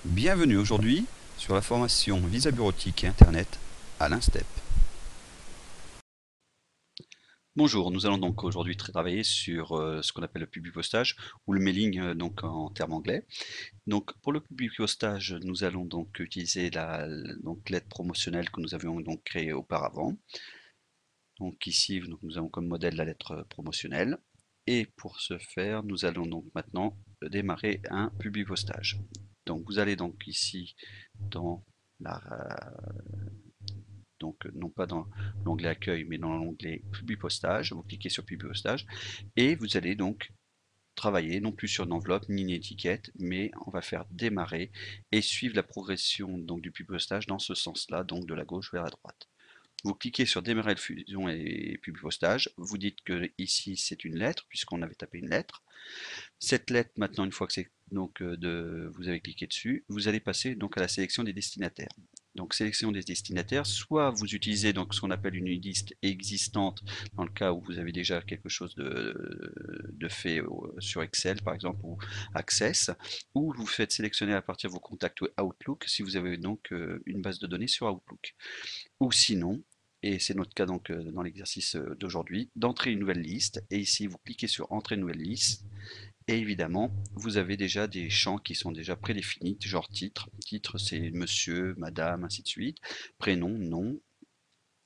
Bienvenue aujourd'hui sur la formation Visa bureautique et Internet à l'INSTEP. Bonjour, nous allons donc aujourd'hui travailler sur ce qu'on appelle le publipostage ou le mailing donc en termes anglais. Donc pour le publipostage, nous allons donc utiliser la lettre promotionnelle que nous avions donc créée auparavant. Donc ici, nous avons comme modèle la lettre promotionnelle. Et pour ce faire, nous allons donc maintenant démarrer un publipostage. Donc vous allez donc ici dans la donc non pas dans l'onglet accueil, mais dans l'onglet publipostage. Vous cliquez sur publipostage et vous allez donc travailler non plus sur une enveloppe ni une étiquette, mais on va faire démarrer et suivre la progression donc du publipostage dans ce sens-là, donc de la gauche vers la droite. Vous cliquez sur démarrer le fusion et publipostage. Vous dites que ici c'est une lettre puisqu'on avait tapé une lettre. Cette lettre maintenant, une fois que c'est donc vous avez cliqué dessus, vous allez passer donc à la sélection des destinataires. Donc sélection des destinataires, soit vous utilisez donc ce qu'on appelle une liste existante dans le cas où vous avez déjà quelque chose de fait sur Excel par exemple ou Access, ou vous faites sélectionner à partir de vos contacts Outlook si vous avez donc une base de données sur Outlook. Ou sinon, et c'est notre cas donc dans l'exercice d'aujourd'hui, d'entrer une nouvelle liste et ici vous cliquez sur entrer une nouvelle liste. Et évidemment, vous avez déjà des champs qui sont déjà prédéfinis, genre titre. Titre, c'est monsieur, madame, ainsi de suite. Prénom, nom.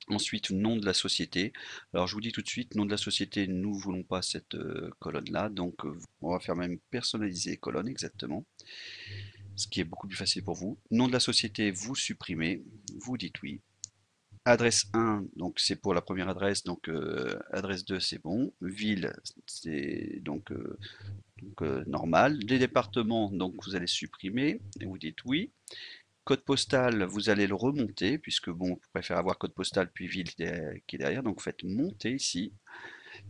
Ensuite, nom de la société. Alors, je vous dis tout de suite, nom de la société, nous ne voulons pas cette colonne-là. Donc, on va faire même personnaliser colonne exactement. Ce qui est beaucoup plus facile pour vous. Nom de la société, vous supprimez. Vous dites oui. Adresse 1, donc c'est pour la première adresse. Donc, adresse 2, c'est bon. Ville, c'est donc normal. Les départements, donc vous allez supprimer et vous dites oui. Code postal, vous allez le remonter puisque bon, vous préférez avoir code postal puis ville qui est derrière. Donc vous faites monter ici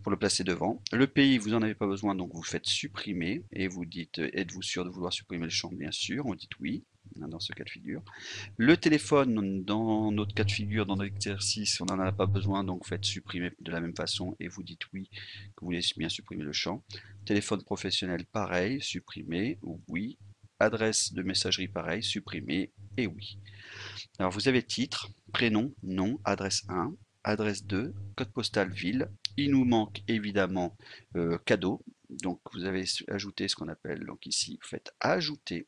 pour le placer devant. Le pays, vous n'en avez pas besoin, donc vous faites supprimer et vous dites êtes-vous sûr de vouloir supprimer le champ? Bien sûr, on dit oui dans ce cas de figure. Le téléphone, dans notre cas de figure, dans notre exercice, on n'en a pas besoin, donc faites supprimer de la même façon et vous dites oui, que vous voulez bien supprimer le champ. Téléphone professionnel, pareil, supprimer ou oui. Adresse de messagerie, pareil, supprimer et oui. Alors vous avez titre, prénom, nom, adresse 1, adresse 2, code postal, ville. Il nous manque évidemment cadeau. Donc vous avez ajouté ce qu'on appelle, donc ici, vous faites ajouter.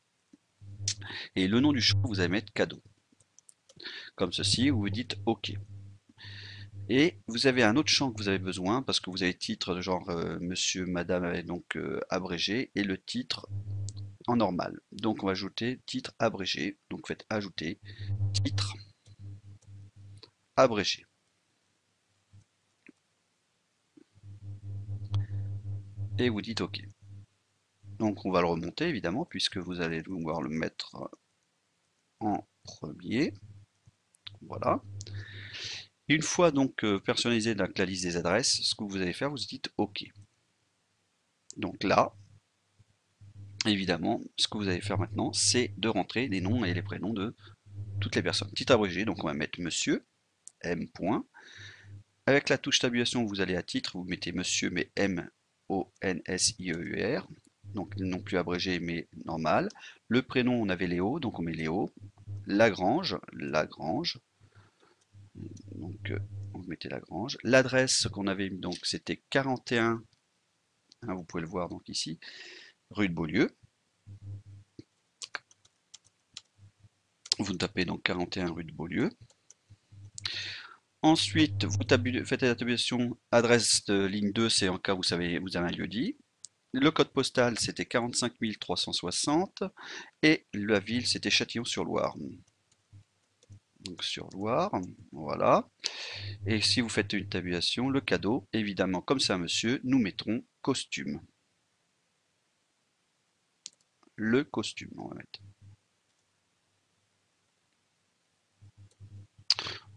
Et le nom du champ, vous allez mettre cadeau comme ceci, où vous dites OK. Et vous avez un autre champ que vous avez besoin parce que vous avez titre de genre monsieur, madame avec donc abrégé et le titre en normal. Donc on va ajouter titre abrégé. Donc faites ajouter titre abrégé. Et vous dites OK. Donc on va le remonter évidemment puisque vous allez devoir le mettre en premier. Voilà. Une fois donc personnalisé la liste des adresses, ce que vous allez faire, vous dites OK. Donc là, évidemment, ce que vous allez faire maintenant, c'est de rentrer les noms et les prénoms de toutes les personnes. Petit abrégé, donc on va mettre monsieur, M. Point. Avec la touche tabulation, vous allez à titre, vous mettez monsieur, mais M-O-N-S-I-E-U-R. Donc non plus abrégé, mais normal. Le prénom, on avait Léo, donc on met Léo. Lagrange, Lagrange. Donc vous mettez Lagrange. L'adresse qu'on avait, donc c'était 41, hein, vous pouvez le voir donc ici, rue de Beaulieu. Vous tapez donc 41 rue de Beaulieu. Ensuite, vous faites la tabulation adresse de ligne 2, c'est en cas où vous avez un lieu-dit. Le code postal, c'était 45 360 et la ville, c'était Châtillon-sur-Loire. Donc sur Loire, voilà. Et si vous faites une tabulation, le cadeau, évidemment, comme c'est un monsieur, nous mettrons costume. Le costume, on va mettre.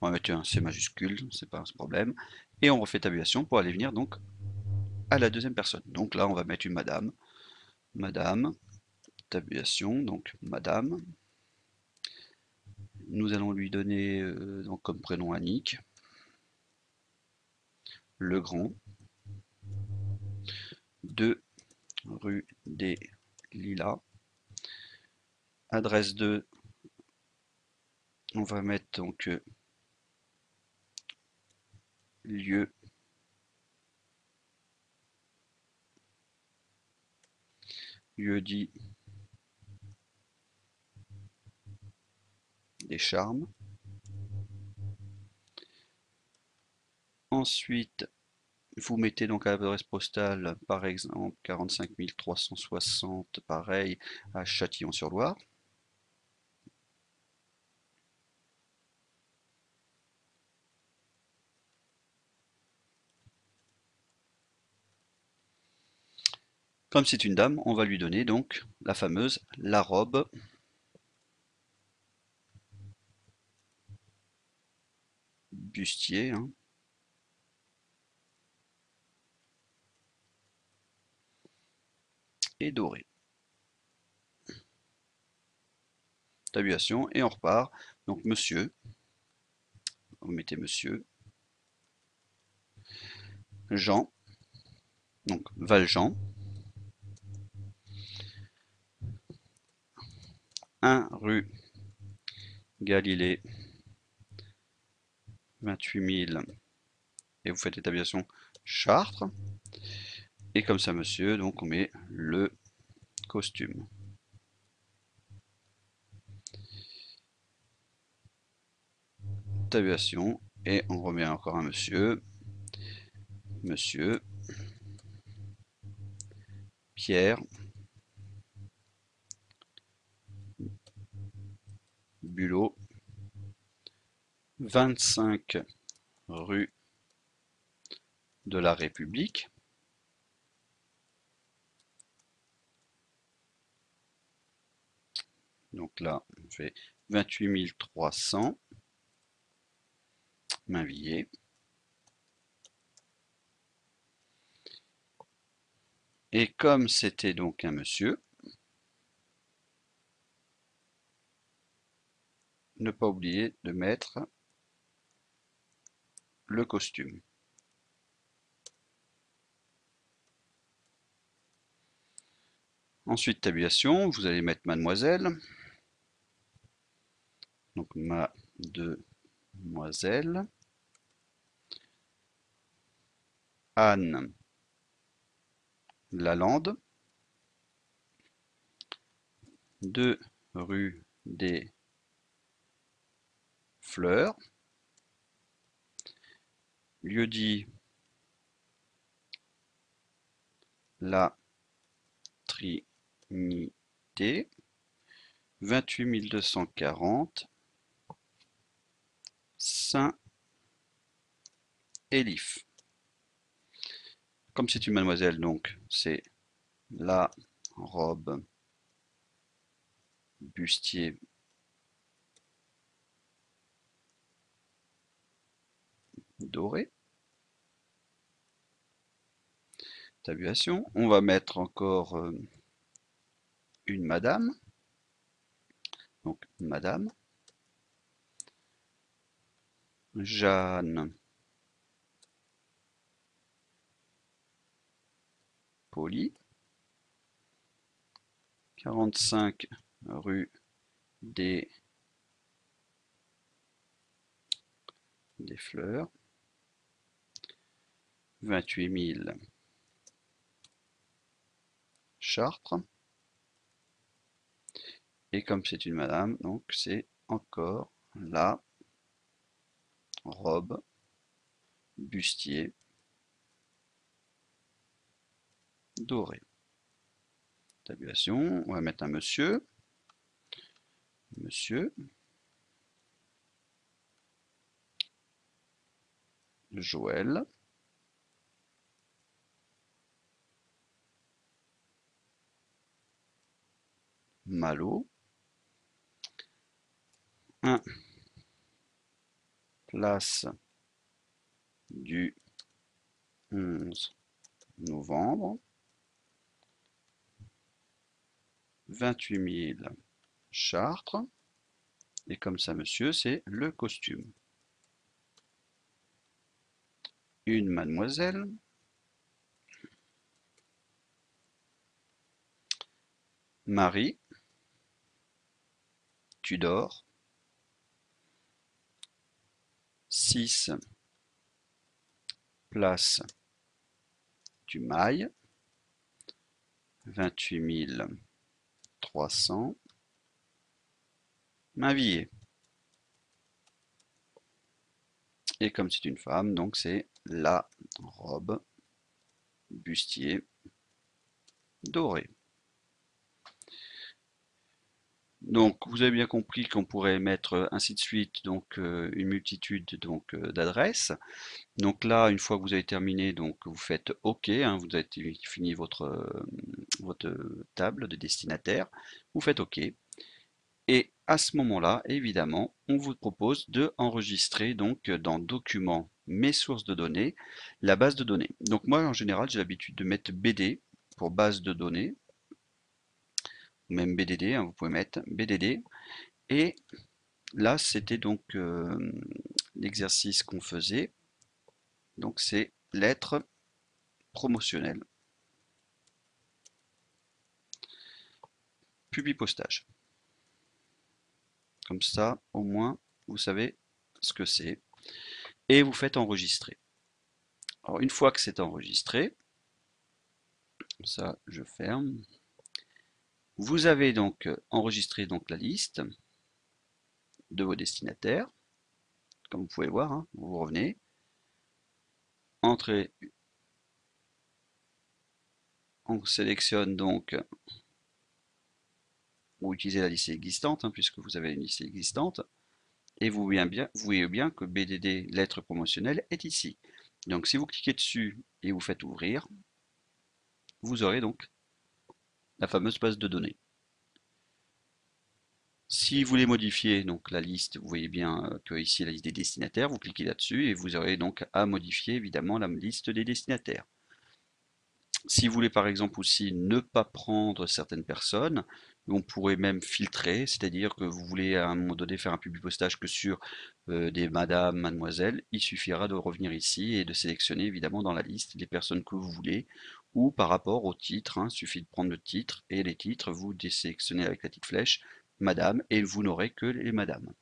On va mettre un C majuscule, c'est pas un problème. Et on refait tabulation pour aller venir donc à la deuxième personne. Donc là, on va mettre une madame. Madame, tabulation, donc madame. Nous allons lui donner donc comme prénom Annick. Legrand. 2 rue des Lilas. Adresse 2, on va mettre donc lieu, lieu dit des Charmes. Ensuite, vous mettez donc à l'adresse postale, par exemple 45 360, pareil, à Châtillon-sur-Loire. Comme c'est une dame, on va lui donner donc la fameuse la robe bustier, hein, et dorée. Tabulation et on repart. Donc monsieur, vous mettez monsieur, Jean, donc Valjean, 1 rue Galilée, 28 000, et vous faites l'étabulation Chartres. Et comme ça, monsieur, donc on met le costume. Tabulation, et on remet encore un monsieur, monsieur, Pierre, Bulot, 25 rue de la République. Donc là, on fait 28 300, Mainvilliers. Et comme c'était donc un monsieur, ne pas oublier de mettre le costume. Ensuite, tabulation, vous allez mettre mademoiselle. Donc mademoiselle. Anne Lalande. 2 rue des Fleurs. Lieu-dit la Trinité. 28 240 Saint-Élif. Comme c'est une mademoiselle, donc c'est la robe bustier dorée. Tabulation. On va mettre encore une madame. Donc madame. Jeanne Poli. 45 rue des Fleurs. 28 000 Chartres. Et comme c'est une madame, donc c'est encore la robe bustier dorée. Tabulation, on va mettre un monsieur. Monsieur. Joël. Malo. 1 place du 11 novembre. 28 000 Chartres. Et comme ça, monsieur, c'est le costume. Une mademoiselle. Marie. Tudor, 6 place du Mail, 28 300, Mainvilliers. Et comme c'est une femme, donc c'est la robe bustier dorée. Donc vous avez bien compris qu'on pourrait mettre ainsi de suite donc une multitude donc d'adresses. Donc là, une fois que vous avez terminé, donc vous faites OK, hein, vous avez fini votre table de destinataire, vous faites OK. Et à ce moment-là, évidemment, on vous propose de enregistrer donc dans Documents, mes sources de données, la base de données. Donc moi, en général, j'ai l'habitude de mettre BD pour base de données, ou même BDD, hein, vous pouvez mettre BDD. Et là, c'était donc l'exercice qu'on faisait. Donc c'est lettres promotionnelles, Publipostage. Comme ça, au moins, vous savez ce que c'est. Et vous faites enregistrer. Alors, une fois que c'est enregistré, ça, je ferme. Vous avez donc enregistré donc la liste de vos destinataires. Comme vous pouvez voir, hein, vous revenez. Entrez. On sélectionne donc, vous utilisez la liste existante, hein, puisque vous avez une liste existante. Et vous voyez bien que BDD, lettre promotionnelle, est ici. Donc si vous cliquez dessus et vous faites ouvrir, vous aurez donc la fameuse base de données. Si vous voulez modifier donc la liste, vous voyez bien que ici la liste des destinataires, vous cliquez là-dessus et vous aurez donc à modifier évidemment la liste des destinataires. Si vous voulez par exemple aussi ne pas prendre certaines personnes, on pourrait même filtrer, c'est-à-dire que vous voulez à un moment donné faire un publipostage que sur des madame, mademoiselle, il suffira de revenir ici et de sélectionner évidemment dans la liste les personnes que vous voulez, ou par rapport au titre, hein, il suffit de prendre le titre et les titres, vous désélectionnez avec la petite flèche madame et vous n'aurez que les madames.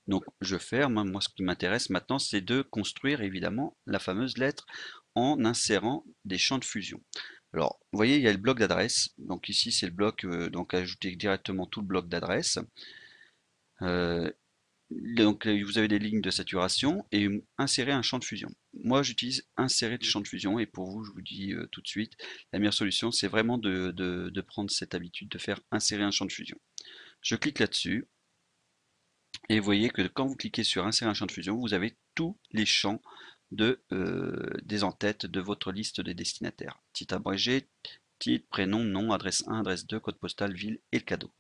Donc je ferme, hein. Moi ce qui m'intéresse maintenant c'est de construire évidemment la fameuse lettre en insérant des champs de fusion. Alors vous voyez il y a le bloc d'adresse, donc ici c'est le bloc, donc ajouter directement tout le bloc d'adresse. Donc vous avez des lignes de saturation et insérer un champ de fusion. Moi j'utilise insérer de champ de fusion et pour vous je vous dis tout de suite, la meilleure solution c'est vraiment de prendre cette habitude de faire insérer un champ de fusion. Je clique là-dessus. Et vous voyez que quand vous cliquez sur insérer un champ de fusion, vous avez tous les champs des en-têtes de votre liste des destinataires. Titre abrégé, titre, prénom, nom, adresse 1, adresse 2, code postal, ville et le cadeau.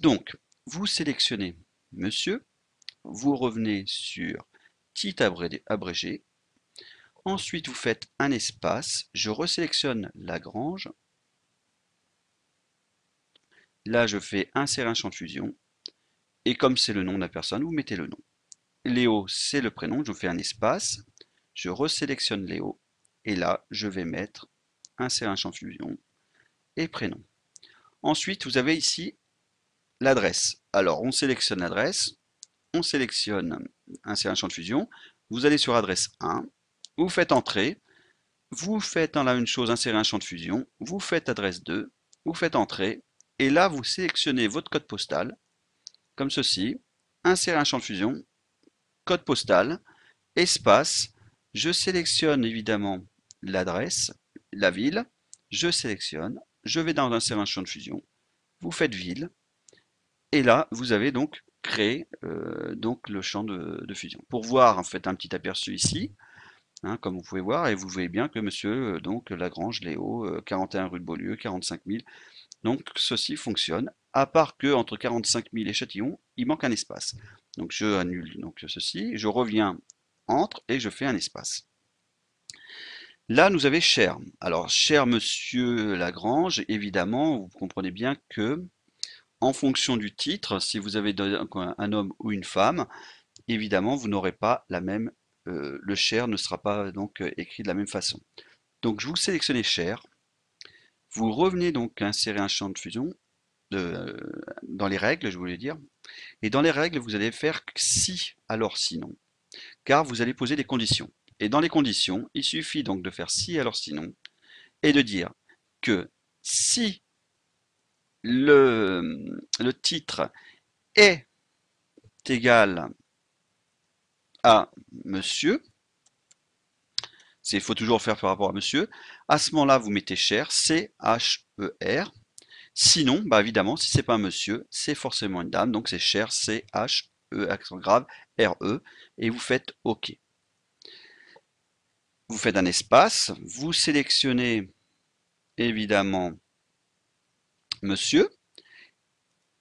Donc, vous sélectionnez monsieur, vous revenez sur titre abrégé, ensuite vous faites un espace, je resélectionne Lagrange, là je fais insérer un champ de fusion, et comme c'est le nom de la personne, vous mettez le nom. Léo, c'est le prénom, je fais un espace, je resélectionne Léo, et là, je vais mettre insérer un champ de fusion et prénom. Ensuite, vous avez ici l'adresse. Alors, on sélectionne l'adresse, on sélectionne insérer un champ de fusion, vous allez sur adresse 1, vous faites entrer, vous faites dans la même chose insérer un champ de fusion, vous faites adresse 2, vous faites entrer, et là, vous sélectionnez votre code postal, comme ceci, insérer un champ de fusion, code postal, espace, je sélectionne évidemment l'adresse, la ville, je sélectionne, je vais dans insérer un champ de fusion, vous faites ville, et là vous avez donc créé donc le champ de fusion. Pour voir, en fait, un petit aperçu ici, hein, comme vous pouvez voir, et vous voyez bien que monsieur donc Lagrange Léo, 41 rue de Beaulieu, 45 000, donc ceci fonctionne, à part que entre 45 000 et Châtillon, il manque un espace. Donc je annule donc ceci, je reviens entre et je fais un espace. Là, nous avons cher. Alors, cher monsieur Lagrange, évidemment, vous comprenez bien que, en fonction du titre, si vous avez un homme ou une femme, évidemment, vous n'aurez pas la même, le cher ne sera pas donc écrit de la même façon. Donc, je vous sélectionnez cher. Vous revenez donc à insérer un champ de fusion, dans les règles, je voulais dire. Et dans les règles, vous allez faire si, alors sinon, car vous allez poser des conditions. Et dans les conditions, il suffit donc de faire si, alors sinon, et de dire que si le titre est égal à monsieur, il faut toujours faire par rapport à monsieur, à ce moment-là, vous mettez cher, C-H-E-R. Sinon, bah évidemment, si c'est pas un monsieur, c'est forcément une dame, donc c'est cher, C-H-E, accent grave, R-E, et vous faites OK. Vous faites un espace, vous sélectionnez évidemment monsieur,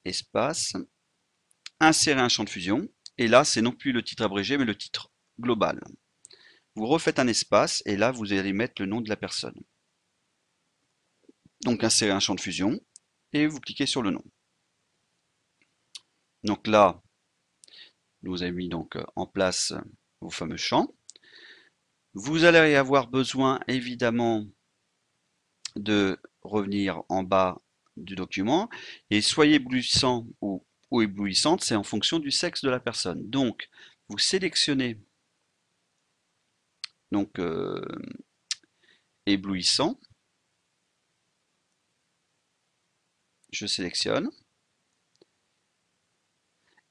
espace, insérer un champ de fusion, et là, c'est non plus le titre abrégé, mais le titre global. Vous refaites un espace, et là, vous allez mettre le nom de la personne. Donc, insérer un champ de fusion, et vous cliquez sur le nom. Donc là, vous avez mis donc en place vos fameux champs. Vous allez avoir besoin, évidemment, de revenir en bas du document, et soyez éblouissant ou éblouissante, c'est en fonction du sexe de la personne. Donc, vous sélectionnez donc éblouissant, je sélectionne,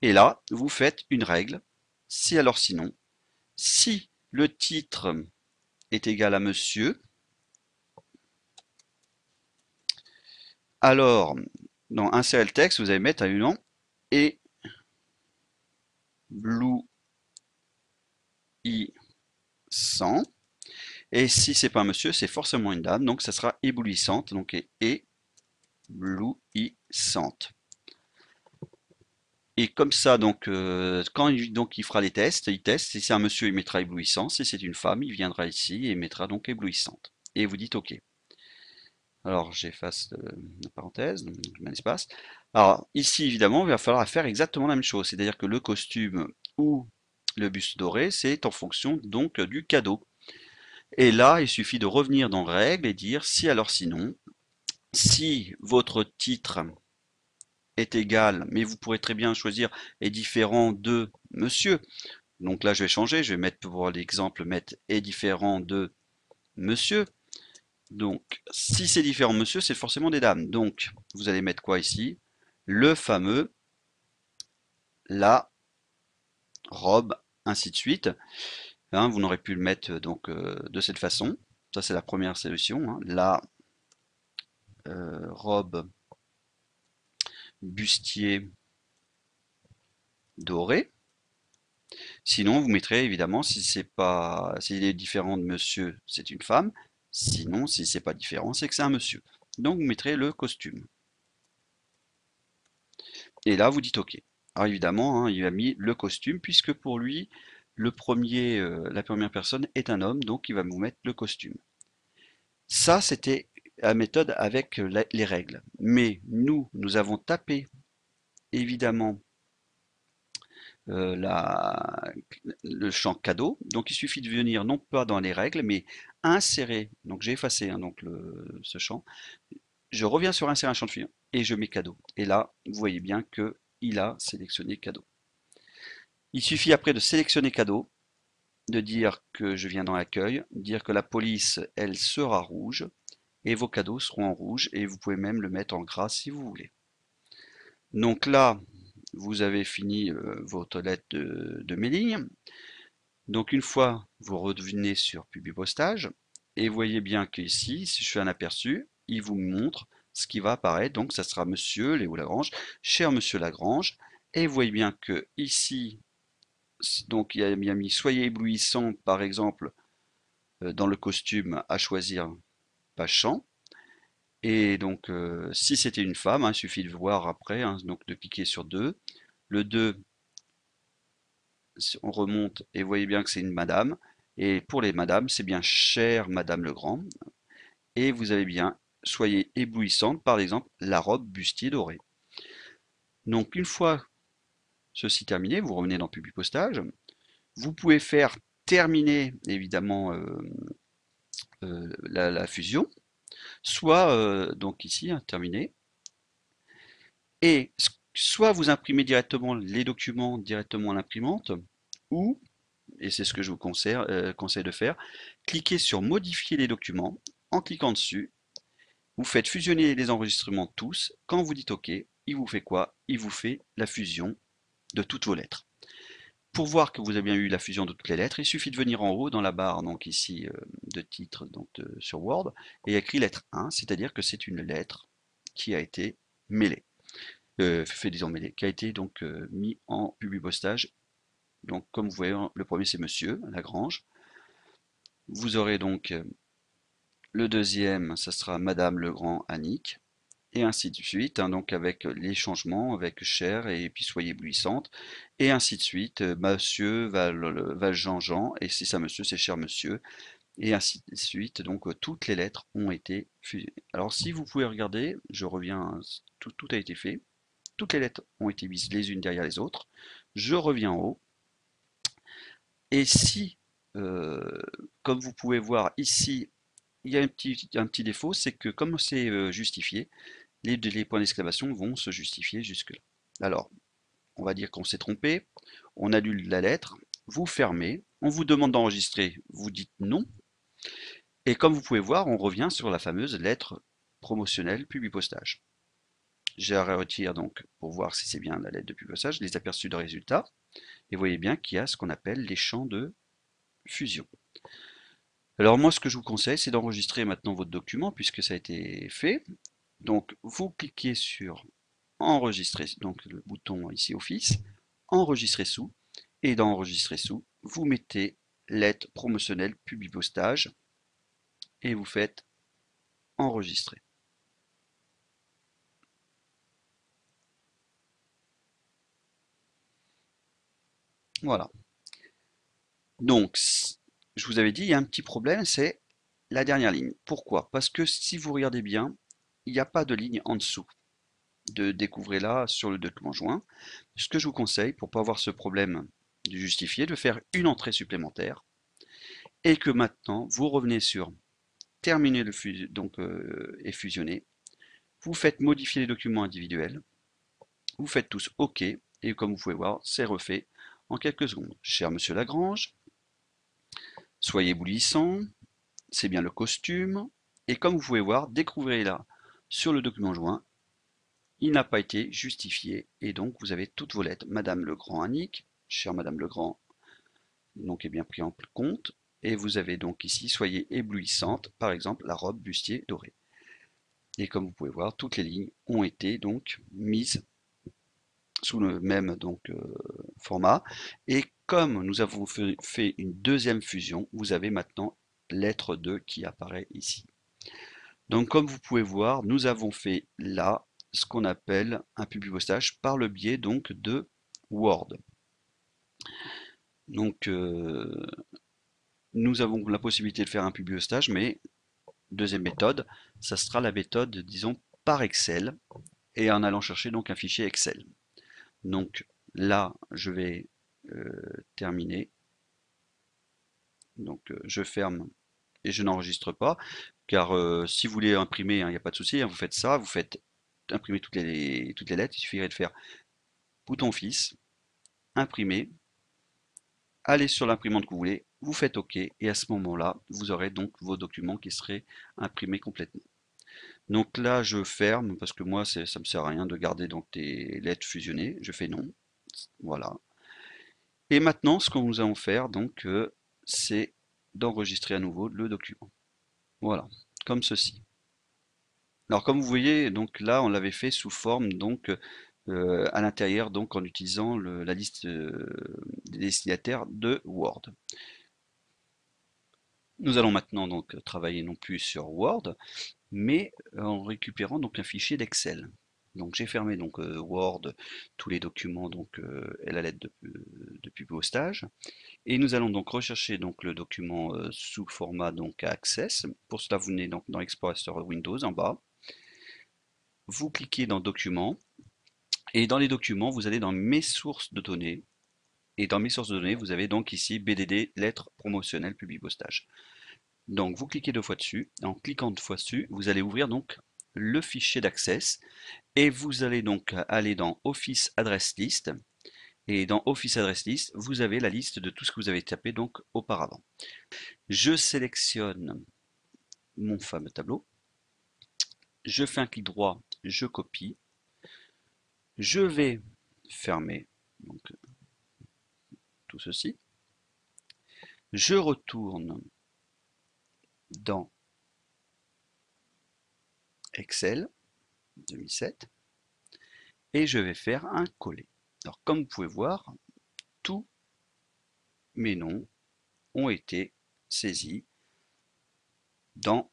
et là, vous faites une règle, si alors sinon, si le titre est égal à monsieur, alors dans insérer le texte, vous allez mettre un nom éblouissant. Et si c'est pas un monsieur, c'est forcément une dame, donc ça sera éblouissante, donc éblouissante. Et comme ça, donc, quand il fera les tests, il teste. Si c'est un monsieur, il mettra éblouissant. Si c'est une femme, il viendra ici et mettra donc éblouissante. Et vous dites OK. Alors, j'efface la parenthèse, donc je mets un espace. Alors, ici, évidemment, il va falloir faire exactement la même chose. C'est-à-dire que le costume ou le buste doré, c'est en fonction donc du cadeau. Et là, il suffit de revenir dans règles et dire si alors sinon, si votre titre est égal, mais vous pourrez très bien choisir est différent de monsieur. Donc là, je vais changer, je vais mettre pour l'exemple, mettre est différent de monsieur. Donc, si c'est différent de monsieur, c'est forcément des dames. Donc, vous allez mettre quoi ici? Le fameux, la robe, ainsi de suite. Hein, vous n'aurez pu le mettre donc de cette façon. Ça, c'est la première solution. Hein. La robe bustier doré. Sinon, vous mettrez évidemment, si c'est pas, s'il est différent de monsieur, c'est une femme. Sinon, si c'est pas différent, c'est que c'est un monsieur. Donc, vous mettrez le costume. Et là, vous dites OK. Alors évidemment, hein, il a mis le costume, puisque pour lui, la première personne est un homme, donc il va vous mettre le costume. Ça, c'était la méthode avec les règles. Mais nous avons tapé, évidemment, le champ cadeau. Donc il suffit de venir non pas dans les règles, mais insérer. Donc j'ai effacé hein, donc ce champ. Je reviens sur insérer un champ de fil et je mets cadeau. Et là, vous voyez bien que il a sélectionné cadeau. Il suffit après de sélectionner cadeau, de dire que je viens dans l'accueil, dire que la police, elle sera rouge, et vos cadeaux seront en rouge, et vous pouvez même le mettre en gras si vous voulez. Donc là, vous avez fini votre lettre de mailing. Donc une fois, vous revenez sur Publi Postage, et vous voyez bien qu'ici, si je fais un aperçu, il vous montre ce qui va apparaître. Donc ça sera Monsieur Léo Lagrange, cher Monsieur Lagrange, et vous voyez bien que ici, donc il a bien mis soyez éblouissant par exemple dans le costume à choisir page 100. Et donc si c'était une femme, hein, il suffit de voir après, hein, donc de cliquer sur 2. Le 2, on remonte et vous voyez bien que c'est une madame. Et pour les madames, c'est bien chère Madame Legrand. Et vous avez bien soyez éblouissante, par exemple, la robe bustier dorée. Donc une fois ceci terminé, vous revenez dans Publi Postage. Vous pouvez faire terminer évidemment la fusion, soit donc ici, hein, terminé. Et soit vous imprimez directement les documents directement à l'imprimante, ou, et c'est ce que je vous conseille de faire, cliquez sur modifier les documents. En cliquant dessus, vous faites fusionner les enregistrements tous. Quand vous dites OK, il vous fait quoi? Il vous fait la fusion de toutes vos lettres. Pour voir que vous avez bien eu la fusion de toutes les lettres, il suffit de venir en haut dans la barre donc ici de titre donc sur Word et écrit lettre 1, c'est-à-dire que c'est une lettre qui a été mêlée, disons mêlée, qui a été donc mis en publipostage. Donc comme vous voyez, le premier c'est Monsieur Lagrange. Vous aurez donc le deuxième, ça sera Madame Legrand Annick. Et ainsi de suite, hein, donc avec les changements, avec cher et puis soyez éblouissante, et ainsi de suite, monsieur, Valjean, Jean, et si ça monsieur, c'est cher monsieur, et ainsi de suite, donc toutes les lettres ont été fusionnées. Alors si vous pouvez regarder, je reviens, hein, tout a été fait, toutes les lettres ont été mises les unes derrière les autres, je reviens en haut, et si, comme vous pouvez voir ici, il y a un petit défaut, c'est que comme c'est justifié, les points d'exclamation vont se justifier jusque-là. Alors, on va dire qu'on s'est trompé, on annule la lettre, vous fermez, on vous demande d'enregistrer, vous dites non, et comme vous pouvez voir, on revient sur la fameuse lettre promotionnelle publipostage. Je la retire donc pour voir si c'est bien la lettre de publipostage, les aperçus de résultats, et vous voyez bien qu'il y a ce qu'on appelle les champs de fusion. Alors moi, ce que je vous conseille, c'est d'enregistrer maintenant votre document, puisque ça a été fait. Donc, vous cliquez sur enregistrer, donc le bouton ici Office, enregistrer sous, et dans enregistrer sous, vous mettez lettre promotionnelle publipostage et vous faites enregistrer. Voilà. Donc, je vous avais dit, il y a un petit problème, c'est la dernière ligne. Pourquoi? Parce que si vous regardez bien, il n'y a pas de ligne en dessous. Découvrez-la sur le document joint. Ce que je vous conseille, pour ne pas avoir ce problème de justifier, de faire une entrée supplémentaire et que maintenant vous revenez sur terminer et fusionner. Vous faites modifier les documents individuels. Vous faites tous OK et comme vous pouvez voir, c'est refait en quelques secondes. Cher Monsieur Lagrange, soyez éblouissant, c'est bien le costume. Et comme vous pouvez voir, découvrez là sur le document joint, il n'a pas été justifié et donc vous avez toutes vos lettres. Madame Legrand Annick, chère Madame Legrand, donc est bien pris en compte. Et vous avez donc ici, soyez éblouissante, par exemple la robe bustier dorée. Et comme vous pouvez voir, toutes les lignes ont été donc mises sous le même format. Et comme nous avons fait une deuxième fusion, vous avez maintenant lettre 2 qui apparaît ici. Donc comme vous pouvez voir, nous avons fait là ce qu'on appelle un publipostage par le biais donc de Word. Donc nous avons la possibilité de faire un publipostage, mais deuxième méthode, ça sera la méthode, disons, par Excel, et en allant chercher donc un fichier Excel. Donc là, je vais terminer. Donc je ferme et je n'enregistre pas, car si vous voulez imprimer, il n'y a pas de souci, hein, vous faites ça, vous faites imprimer toutes les lettres, il suffirait de faire bouton Office, imprimer, aller sur l'imprimante que vous voulez, vous faites OK, et à ce moment-là, vous aurez donc vos documents qui seraient imprimés complètement. Donc là, je ferme parce que moi, ça me sert à rien de garder donc des lettres fusionnées. Je fais non. Voilà. Et maintenant, ce que nous allons faire, donc, c'est d'enregistrer à nouveau le document. Voilà, comme ceci. Alors, comme vous voyez, donc là, on l'avait fait sous forme donc à l'intérieur, donc en utilisant la liste des destinataires de Word. Nous allons maintenant donc travailler non plus sur Word, mais en récupérant donc un fichier d'Excel. Donc j'ai fermé donc Word, tous les documents donc et la lettre de publipostage, et nous allons donc rechercher donc le document sous format donc Access. Pour cela, vous venez donc dans Explorer Windows en bas, vous cliquez dans Documents, et dans les documents, vous allez dans Mes sources de données, et dans Mes sources de données, vous avez donc ici BDD, lettres promotionnelles publipostage. Donc vous cliquez deux fois dessus, et en cliquant deux fois dessus, vous allez ouvrir donc le fichier d'Access et vous allez donc aller dans Office Address List. Et dans Office Address List, vous avez la liste de tout ce que vous avez tapé donc auparavant. Je sélectionne mon fameux tableau. Je fais un clic droit, je copie. Je vais fermer donc, tout ceci. Je retourne dans Excel 2007 et je vais faire un coller. Alors comme vous pouvez voir, tous mes noms ont été saisis dans...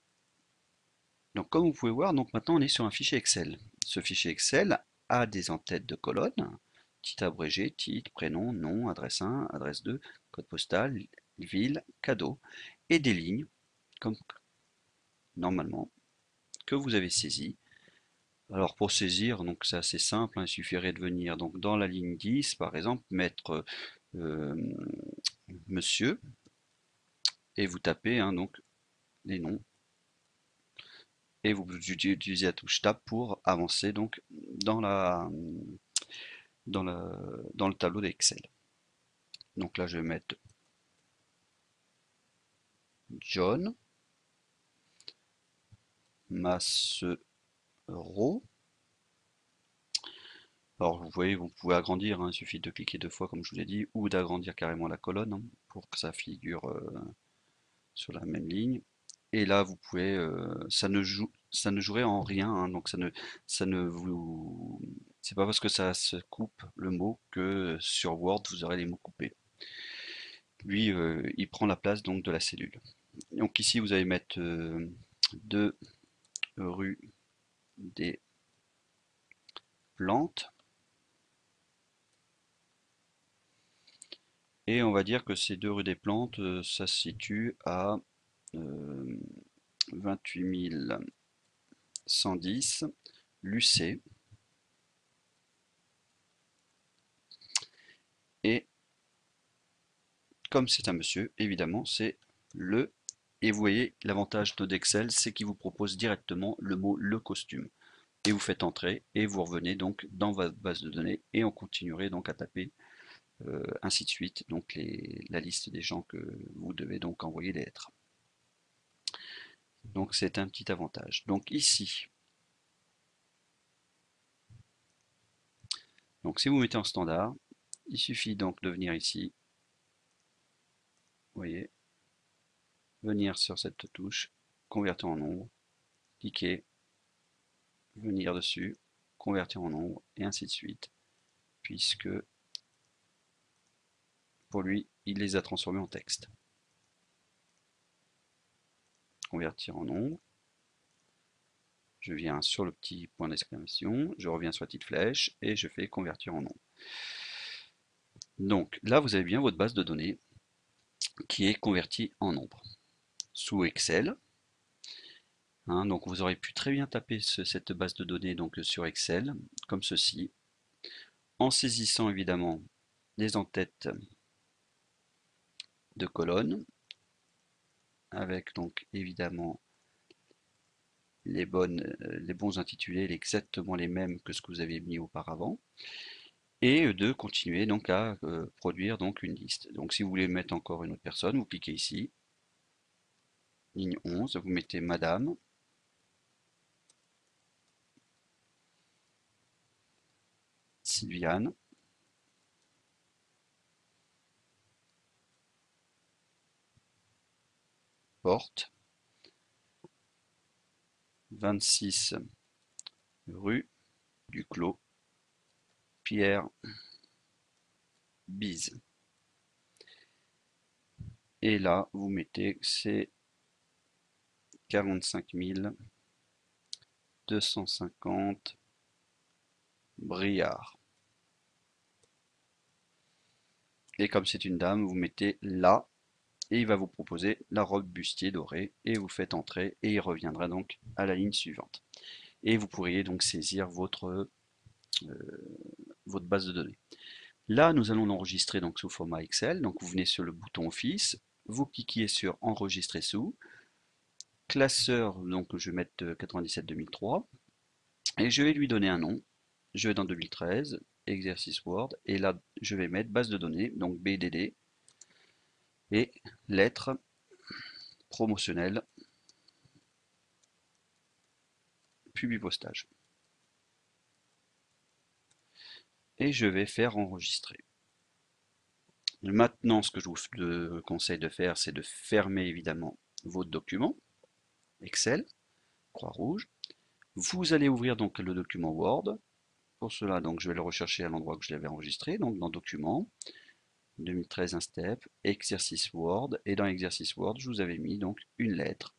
Donc comme vous pouvez voir, donc maintenant on est sur un fichier Excel. Ce fichier Excel a des entêtes de colonnes, titre abrégé, titre, prénom, nom, adresse 1, adresse 2, code postal, ville, cadeau, et des lignes, comme normalement, que vous avez saisies. Alors pour saisir, donc c'est assez simple, hein, il suffirait de venir donc dans la ligne 10, par exemple, mettre euh, monsieur, et vous tapez hein, donc les noms, et vous utilisez la touche Tab pour avancer donc dans dans le tableau d'Excel. Donc là je vais mettre John Massereau. Alors vous voyez, vous pouvez agrandir, hein, il suffit de cliquer 2 fois comme je vous l'ai dit, ou d'agrandir carrément la colonne hein, pour que ça figure sur la même ligne. Et là vous pouvez, ça ne jouerait en rien, hein, donc ça ne vous, c'est pas parce que ça se coupe le mot que sur Word vous aurez les mots coupés. Lui, il prend la place donc de la cellule. Donc ici vous allez mettre 2 rue des plantes. Et on va dire que ces 2 rue des plantes, ça se situe à 28 110 Lucé. Et comme c'est un monsieur, évidemment, c'est le. Et vous voyez, l'avantage d'Excel, c'est qu'il vous propose directement le mot le costume. Et vous faites entrer et vous revenez donc dans votre base de données et on continuerait donc à taper ainsi de suite, donc la liste des gens que vous devez donc envoyer des lettres. Donc c'est un petit avantage. Donc ici, donc si vous mettez en standard, il suffit donc de venir ici, vous voyez, venir sur cette touche, convertir en nombre, cliquer, venir dessus, convertir en nombre, et ainsi de suite, puisque pour lui, il les a transformés en texte. Convertir en nombre, je viens sur le petit point d'exclamation, je reviens sur la petite flèche, et je fais convertir en nombre. Donc là, vous avez bien votre base de données qui est convertie en nombre. Sous Excel, hein, donc vous aurez pu très bien taper cette base de données donc, sur Excel, comme ceci, en saisissant évidemment les entêtes de colonnes, avec donc évidemment les bons intitulés, exactement les mêmes que ce que vous avez mis auparavant, et de continuer donc à produire donc une liste. Donc si vous voulez mettre encore une autre personne, vous cliquez ici, ligne 11, vous mettez Madame, Sylviane, Porte, 26 rue du Clos, Pierre, Bise. Et là, vous mettez c'est 45 250 Briard. Et comme c'est une dame, vous mettez là et il va vous proposer la robe bustier dorée et vous faites entrer et il reviendra donc à la ligne suivante. Et vous pourriez donc saisir votre base de données. Là, nous allons l'enregistrer donc sous format Excel. Donc vous venez sur le bouton Office, vous cliquez sur Enregistrer sous, classeur, donc je vais mettre 97-2003, et je vais lui donner un nom. Je vais dans 2013, exercice Word, et là je vais mettre base de données, donc BDD, et lettres promotionnelles, Publipostage. Et je vais faire enregistrer. Maintenant, ce que je vous conseille de faire, c'est de fermer évidemment votre document, Excel, croix rouge. Vous allez ouvrir donc le document Word. Pour cela, donc, je vais le rechercher à l'endroit que je l'avais enregistré, donc dans Documents, 2013 un step, exercice Word, et dans exercice Word, je vous avais mis donc une lettre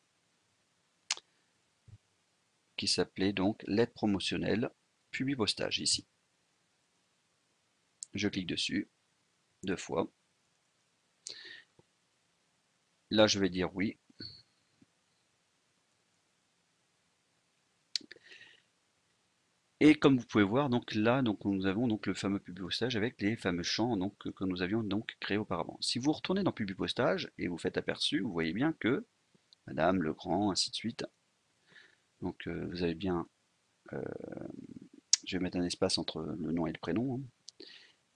qui s'appelait donc lettre promotionnelle, Publipostage ici. Je clique dessus 2 fois. Là, je vais dire oui. Et comme vous pouvez voir, donc là, donc nous avons donc le fameux Publipostage avec les fameux champs donc, que nous avions donc créés auparavant. Si vous retournez dans Publipostage et vous faites aperçu, vous voyez bien que Madame, Legrand, ainsi de suite. Donc vous avez bien, je vais mettre un espace entre le nom et le prénom.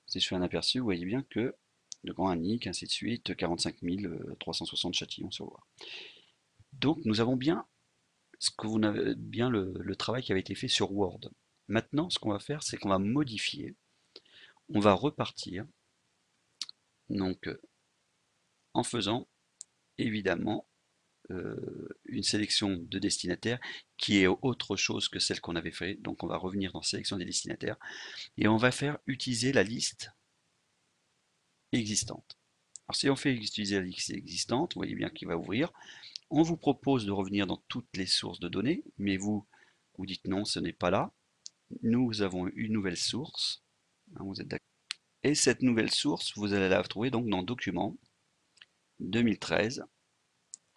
Si je fais un aperçu, vous voyez bien que Legrand, Annick, ainsi de suite, 45 360 Châtillon sur Loire. Donc nous avons bien ce que vous avez bien le travail qui avait été fait sur Word. Maintenant, ce qu'on va faire, c'est qu'on va modifier. On va repartir donc en faisant évidemment une sélection de destinataires qui est autre chose que celle qu'on avait fait. Donc on va revenir dans sélection des destinataires et on va faire utiliser la liste existante. Alors si on fait utiliser la liste existante, vous voyez bien qu'il va ouvrir. On vous propose de revenir dans toutes les sources de données, mais vous dites non, ce n'est pas là. Nous avons une nouvelle source. Vous êtes d'accord. Et cette nouvelle source, vous allez la trouver donc dans Documents, 2013,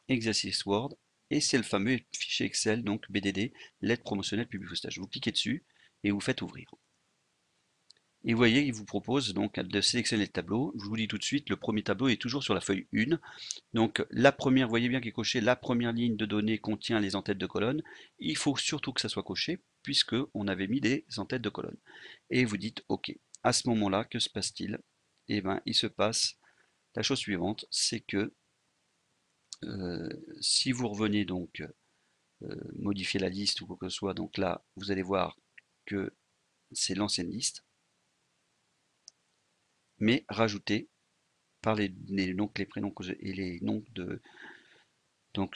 Exercice Word, et c'est le fameux fichier Excel, donc BDD, lettre promotionnelle Publipostage. Vous cliquez dessus et vous faites ouvrir. Et vous voyez, il vous propose donc de sélectionner le tableau. Je vous dis tout de suite, le premier tableau est toujours sur la feuille 1. Donc la première, vous voyez bien qu'il est coché, la première ligne de données contient les entêtes de colonne. Il faut surtout que ça soit coché, puisque on avait mis des entêtes de colonne. Et vous dites OK. À ce moment-là, que se passe-t-il? Eh bien, il se passe la chose suivante, c'est que si vous revenez donc modifier la liste ou quoi que ce soit, donc là, vous allez voir que c'est l'ancienne liste, mais rajoutée par donc les prénoms et les noms de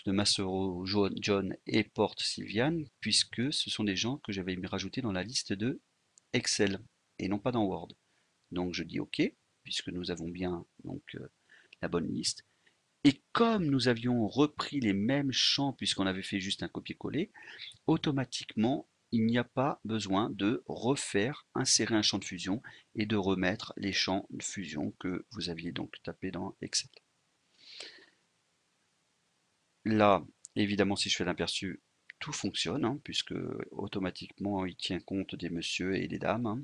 Massero, John et Porte Sylviane, puisque ce sont des gens que j'avais rajoutés dans la liste de Excel et non pas dans Word. Donc je dis OK, puisque nous avons bien donc la bonne liste. Et comme nous avions repris les mêmes champs, puisqu'on avait fait juste un copier-coller, automatiquement, il n'y a pas besoin de refaire, insérer un champ de fusion et de remettre les champs de fusion que vous aviez donc tapé dans Excel. Là, évidemment, si je fais l'aperçu, tout fonctionne, hein, puisque automatiquement il tient compte des messieurs et des dames, hein,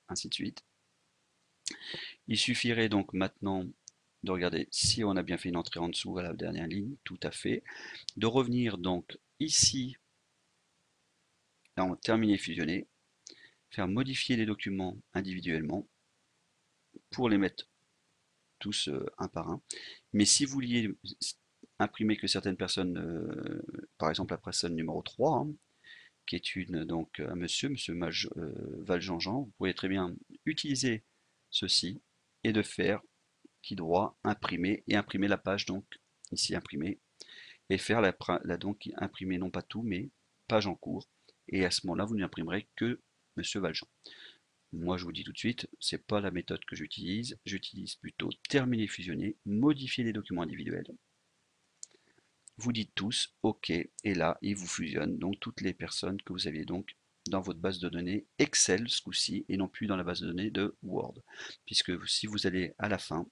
ainsi de suite. Il suffirait donc maintenant de regarder si on a bien fait une entrée en dessous à la dernière ligne, tout à fait, de revenir donc ici dans terminer fusionner, faire modifier les documents individuellement pour les mettre tous un par un. Mais si vous vouliez imprimer que certaines personnes, par exemple la personne numéro 3, hein, qui est donc un monsieur Valjean-Jean, vous pouvez très bien utiliser ceci et de faire clic droit, imprimer et imprimer la page donc ici imprimer et faire donc imprimer non pas tout mais page en cours et à ce moment-là vous n'imprimerez que monsieur Valjean. Moi je vous dis tout de suite, c'est pas la méthode que j'utilise plutôt terminer fusionner, modifier les documents individuels. Vous dites tous OK et là il vous fusionne donc toutes les personnes que vous aviez donc dans votre base de données Excel ce coup-ci et non plus dans la base de données de Word. Puisque si vous allez à la fin,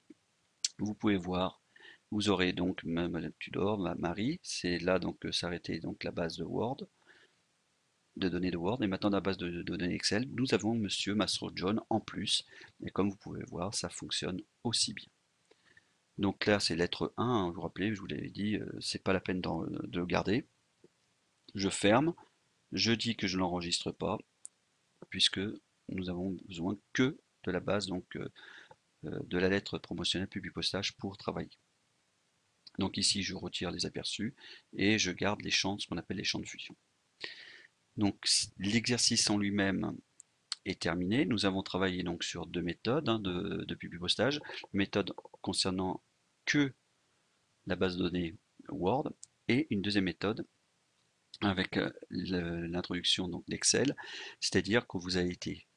vous pouvez voir, vous aurez donc Madame Tudor, Marie, c'est là donc s'arrêter donc la base de Word, de données de Word, et maintenant dans la base de données Excel, nous avons Monsieur Mastro John en plus, et comme vous pouvez voir, ça fonctionne aussi bien. Donc là, c'est lettre 1, vous vous rappelez, je vous l'avais dit, c'est pas la peine de le garder. Je ferme, je dis que je n'enregistre pas, puisque nous avons besoin que de la base, donc de la lettre promotionnelle Publipostage pour travailler. Donc ici, je retire les aperçus et je garde les champs, ce qu'on appelle les champs de fusion. Donc l'exercice en lui-même est terminé. Nous avons travaillé donc sur deux méthodes de Publipostage. Méthode concernant que la base de données Word et une deuxième méthode avec l'introduction d'Excel, c'est-à-dire que vous avez été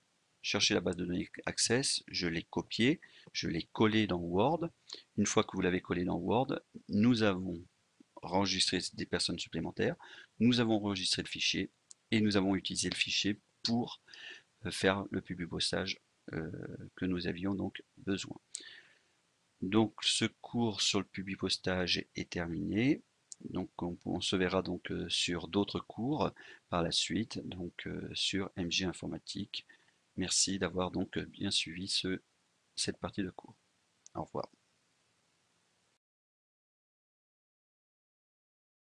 chercher la base de données Access, je l'ai copié, je l'ai collé dans Word. Une fois que vous l'avez collé dans Word, nous avons enregistré des personnes supplémentaires, nous avons enregistré le fichier et nous avons utilisé le fichier pour faire le publipostage que nous avions donc besoin. Donc ce cours sur le publipostage est terminé. Donc on se verra donc sur d'autres cours par la suite, donc sur MJ Informatique. Merci d'avoir donc bien suivi cette partie de cours. Au revoir.